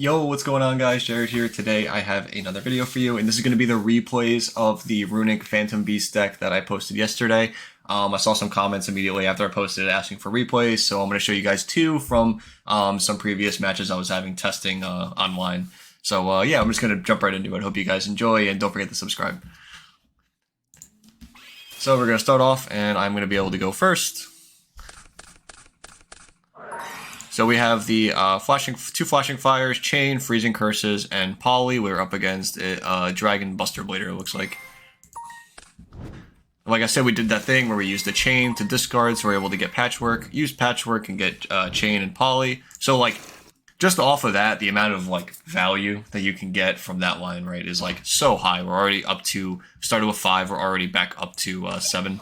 Yo, what's going on guys? Jared here. Today I have another video for you, and this is going to be the replays of the Runick Phantom Beast deck that I posted yesterday. I saw some comments immediately after I posted it asking for replays, so I'm going to show you guys two from some previous matches I was having testing online. So yeah, I'm just going to jump right into it. Hope you guys enjoy, and don't forget to subscribe. So we're going to start off, and I'm going to be able to go first. So we have the two flashing fires, chain, freezing curses, and poly. We're up against dragon buster blader. It looks like. Like I said, we did that thing where we used the chain to discard, so we're able to get patchwork, use patchwork, and get chain and poly. So like, just off of that, the amount of like value that you can get from that line, right, is like so high. We're already up to started with 5. We're already back up to 7.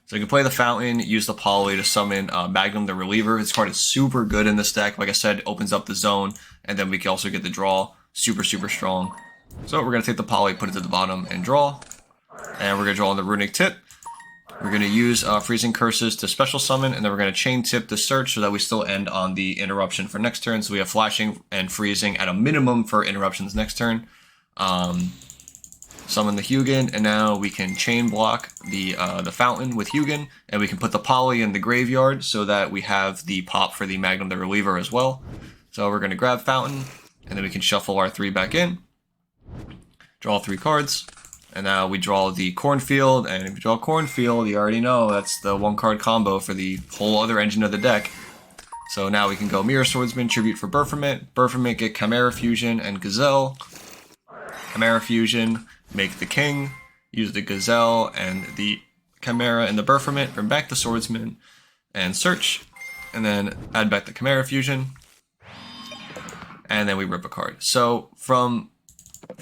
So you can play the Fountain, use the Poly to summon Magnum the Reliever. This card is super good in this deck. Like I said, it opens up the zone, and then we can also get the draw. Super strong. So we're going to take the Poly, put it to the bottom, and draw. And we're going to draw on the Runick tip. We're going to use Freezing Curses to special summon, and then we're going to chain tip the search so that we still end on the interruption for next turn. So we have flashing and freezing at a minimum for interruptions next turn. Summon the Hugin, and now we can chain block the Fountain with Hugin, and we can put the Poly in the graveyard so that we have the pop for the Magnum the Reliever as well. So we're going to grab Fountain, and then we can shuffle our 3 back in, draw 3 cards, and now we draw the Cornfield, and if you draw Cornfield, you already know that's the 1-card combo for the whole other engine of the deck. So now we can go Mirror Swordsman, Tribute for Berfament, get Chimera Fusion and Gazelle, Chimera Fusion, make the King, use the Gazelle and the Chimera and the Berfament, bring back the Swordsman, and search, and then add back the Chimera Fusion, and then we rip a card. So from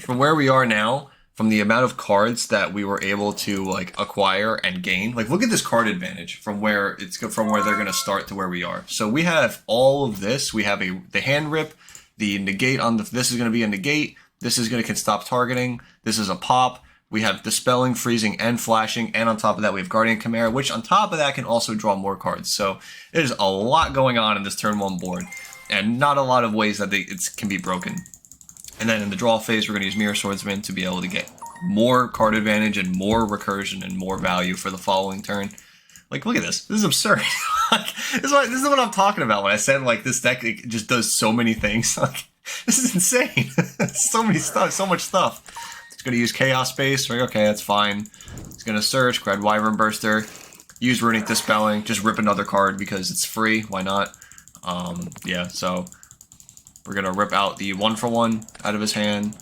where we are now, from the amount of cards that we were able to like acquire and gain, like look at this card advantage from where they're going to start to where we are. So we have all of this. We have the hand rip, the negate on this is going to be a negate. This is going to stop targeting. This is a pop. We have Dispelling, Freezing, and Flashing. And on top of that, we have Guardian Chimera, which on top of that can also draw more cards. So there's a lot going on in this turn 1 board. And not a lot of ways that it can be broken. And then in the draw phase, we're going to use Mirror Swordsman to be able to get more card advantage and more recursion and more value for the following turn. Like, look at this. This is absurd. This is what I'm talking about when I said, like, this deck it just does so many things. Like, this is insane. So much stuff. It's going to use Chaos Space. Right? Okay, that's fine. It's going to search, grab Wyvern Burster, use Runick Dispelling, just rip another card because it's free. Why not? Yeah, so we're going to rip out the 1-for-1 out of his hand.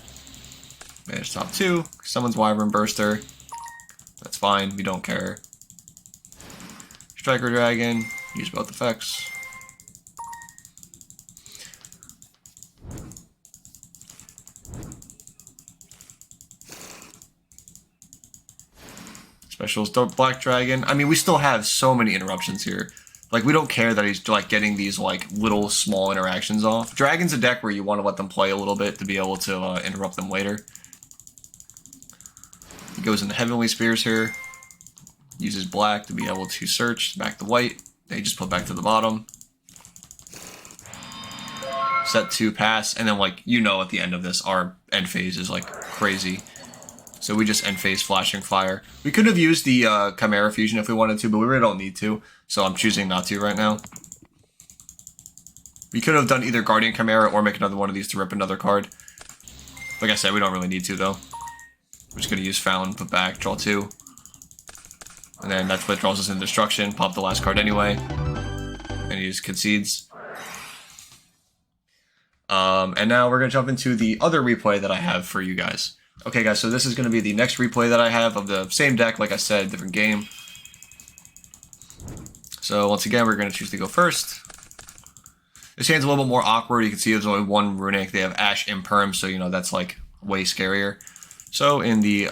Manage top 2. Summons Wyvern Burster. That's fine. We don't care. Striker Dragon. Use both effects. Specials Black Dragon. I mean, we still have so many interruptions here. Like, we don't care that he's like getting these like little small interactions off. Dragon's a deck where you want to let them play a little bit to be able to interrupt them later. He goes into Heavenly Spears here. Uses black to be able to search back to white. They just put back to the bottom. Set 2, pass, and then like at the end of this, our end phase is like crazy. So we just end phase Flashing Fire. We could have used the Chimera Fusion if we wanted to, but we really don't need to. So I'm choosing not to right now. We could have done either Guardian Chimera or make another one of these to rip another card. Like I said, we don't really need to though. We're just going to use Fountain, put back, draw 2. And then that's what draws us into Destruction. Pop the last card anyway. And he just concedes. And now we're going to jump into the other replay that I have for you guys. Okay guys, so this is going to be the next replay that I have of the same deck, like I said, different game. So once again, we're going to choose to go first. This hand's a little bit more awkward. You can see there's only one Runick. They have Ash Imperm, so that's like way scarier. So in the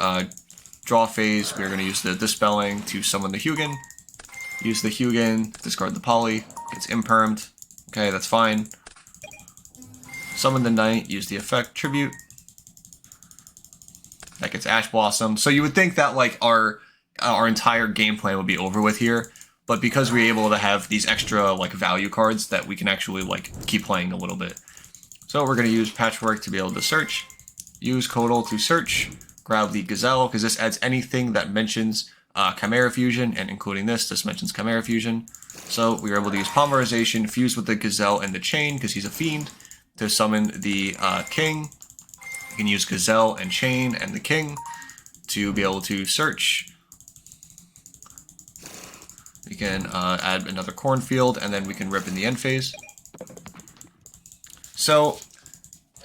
draw phase, we're going to use the Dispelling to summon the Hugin. Use the Hugin, discard the Poly, gets Impermed. Okay, that's fine. Summon the Knight, use the effect Tribute. That gets Ash Blossom. So you would think that like our entire game plan would be over with here, but because we're able to have these extra like value cards that we can actually like keep playing a little bit. So we're going to use Patchwork to be able to search. Use Codal to search. Grab the Gazelle, because this adds anything that mentions Chimera Fusion, and including this mentions Chimera Fusion. So we were able to use Polymerization, fuse with the Gazelle and the Chain, because he's a fiend, to summon the King. You can use Gazelle and Chain and the King to be able to search. We can add another Cornfield, and then we can rip in the end phase. So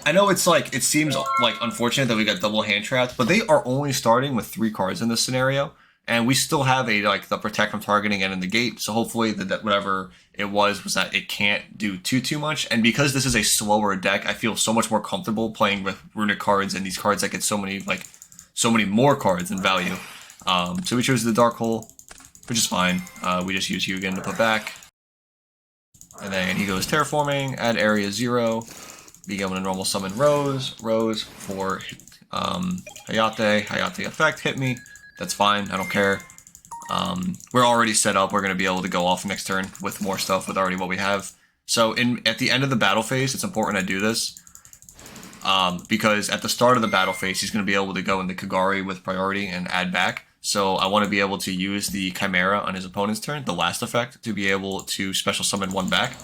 I know it's like, it seems like unfortunate that we got double hand trapped, but they are only starting with 3 cards in this scenario, and we still have a like the protect from targeting and in the gate. So hopefully that whatever it was that it can't do too much. And because this is a slower deck, I feel so much more comfortable playing with Runick cards and these cards that get so many more cards in value. So we chose the Dark Hole, which is fine. We just use Hugin to put back, and then he goes Terraforming, add area 0. Being able to normal summon Rose for Hayate effect, hit me. That's fine, I don't care. We're already set up, we're going to be able to go off next turn with more stuff with already what we have. So at the end of the battle phase, it's important I do this. Because at the start of the battle phase, he's going to be able to go into Kagari with priority and add back. So I want to be able to use the Chimera on his opponent's turn, the last effect, to be able to special summon 1 back.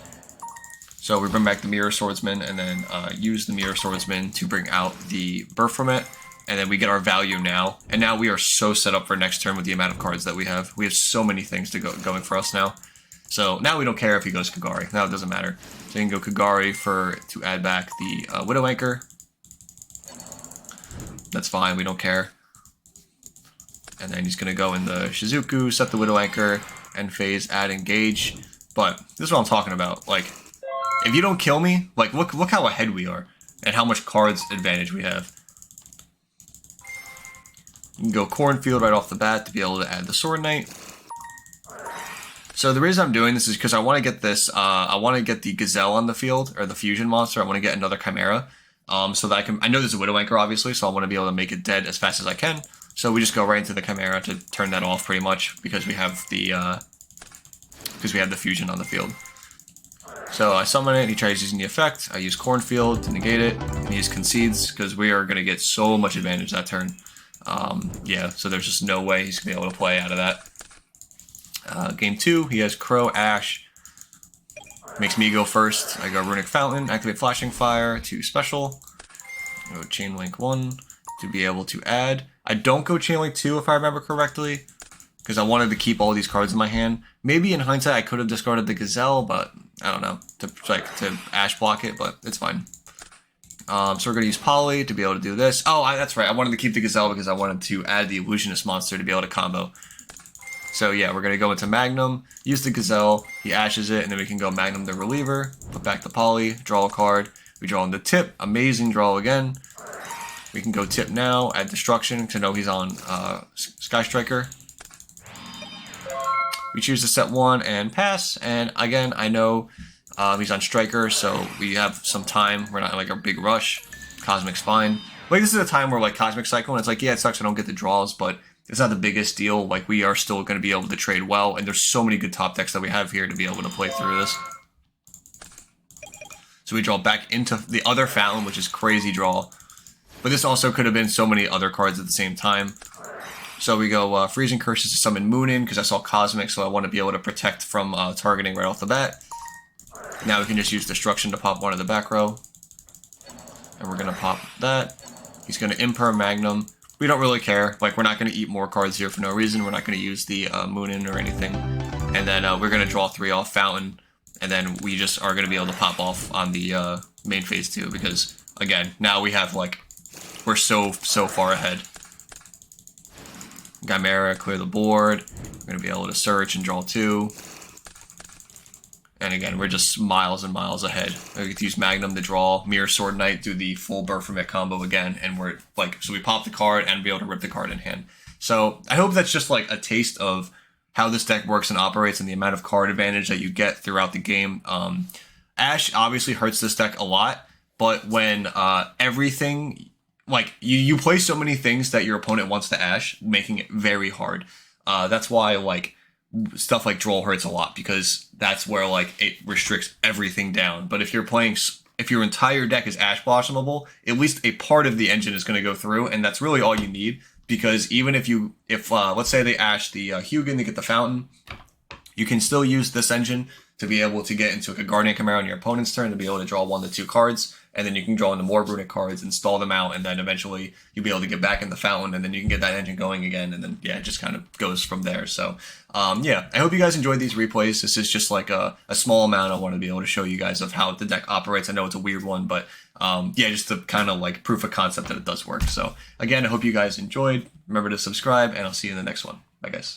So we bring back the Mirror Swordsman, and then use the Mirror Swordsman to bring out the Birth from it, and then we get our value now. And now we are so set up for next turn with the amount of cards that we have. We have so many things to going for us now. So now we don't care if he goes Kagari. Now it doesn't matter. So you can go Kagari to add back the Widow Anchor. That's fine, we don't care. And then he's going to go in the Shizuku, set the Widow Anchor, end phase, add Engage. But this is what I'm talking about. Like, if you don't kill me, like, look how ahead we are, and how much cards advantage we have. You can go Cornfield right off the bat to be able to add the Sword Knight. So the reason I'm doing this is because I want to get this, I want to get the Gazelle on the field, or the Fusion monster. I want to get another Chimera, so that I know there's a Widow Anchor, obviously, so I want to be able to make it dead as fast as I can. So we just go right into the Chimera to turn that off, pretty much, because we have the Fusion on the field. So I summon it, he tries using the effect, I use Cornfield to negate it, and he just concedes, because we are going to get so much advantage that turn. Yeah, so there's just no way he's going to be able to play out of that. Game 2, he has Crow, Ash, makes me go first. I go Runick Fountain, activate Flashing Fire to special, I go Chain Link 1 to be able to add. I don't go Chain Link 2 if I remember correctly, because I wanted to keep all these cards in my hand. Maybe in hindsight I could have discarded the Gazelle, but I don't know, to Ash block it, but it's fine. So we're going to use Poly to be able to do this. Oh, that's right, I wanted to keep the Gazelle because I wanted to add the Illusionist monster to be able to combo. So yeah, we're going to go into Magnum, use the Gazelle, he ashes it, and then we can go Magnum the Reliever, put back the Poly, draw a card. We draw in the Tip, amazing draw again. We can go Tip now, add Destruction, because I know he's on Sky Striker. We choose to set 1 and pass, and again, I know he's on Striker, so we have some time. We're not in like a big rush. Cosmic's fine. Like, this is a time where like Cosmic Cycle, and it's like, yeah, it sucks I don't get the draws, but it's not the biggest deal. Like, we are still going to be able to trade well, and there's so many good top decks that we have here to be able to play through this. So we draw back into the other Fountain, which is crazy draw. But this also could have been so many other cards at the same time. So we go Freezing Curses to summon Moon in, because I saw Cosmic, so I want to be able to protect from targeting right off the bat. Now we can just use Destruction to pop one of the back row. And we're going to pop that. He's going to Imper Magnum. We don't really care. Like, we're not going to eat more cards here for no reason. We're not going to use the Moon in or anything. And then we're going to draw 3 off Fountain. And then we just are going to be able to pop off on the main phase too, because, again, now we have, like, we're so far ahead. Chimera, clear the board. We're going to be able to search and draw 2. And again, we're just miles and miles ahead. We get to use Magnum to draw, Mirror Sword Knight, do the full Birth from it combo again, and we're like, so we pop the card and be able to rip the card in hand. So I hope that's just like a taste of how this deck works and operates and the amount of card advantage that you get throughout the game. Ash obviously hurts this deck a lot, but when everything, like, you play so many things that your opponent wants to Ash, making it very hard. That's why, like, stuff like Droll hurts a lot, because that's where, like, it restricts everything down. But if you're playing if your entire deck is Ash Blossomable, at least a part of the engine is going to go through, and that's really all you need. Because even if let's say they Ash the Hugin to get the Fountain, you can still use this engine to be able to get into a Guardian Chimera on your opponent's turn to be able to draw 1 to 2 cards, and then you can draw into more Runick cards, install them out, and then eventually you'll be able to get back in the Fountain, and then you can get that engine going again, and then, yeah, it just kind of goes from there. So, yeah, I hope you guys enjoyed these replays. This is just like a small amount I want to be able to show you guys of how the deck operates. I know it's a weird one, but yeah, just to kind of like proof of concept that it does work. So, again, I hope you guys enjoyed. Remember to subscribe, and I'll see you in the next one. Bye, guys.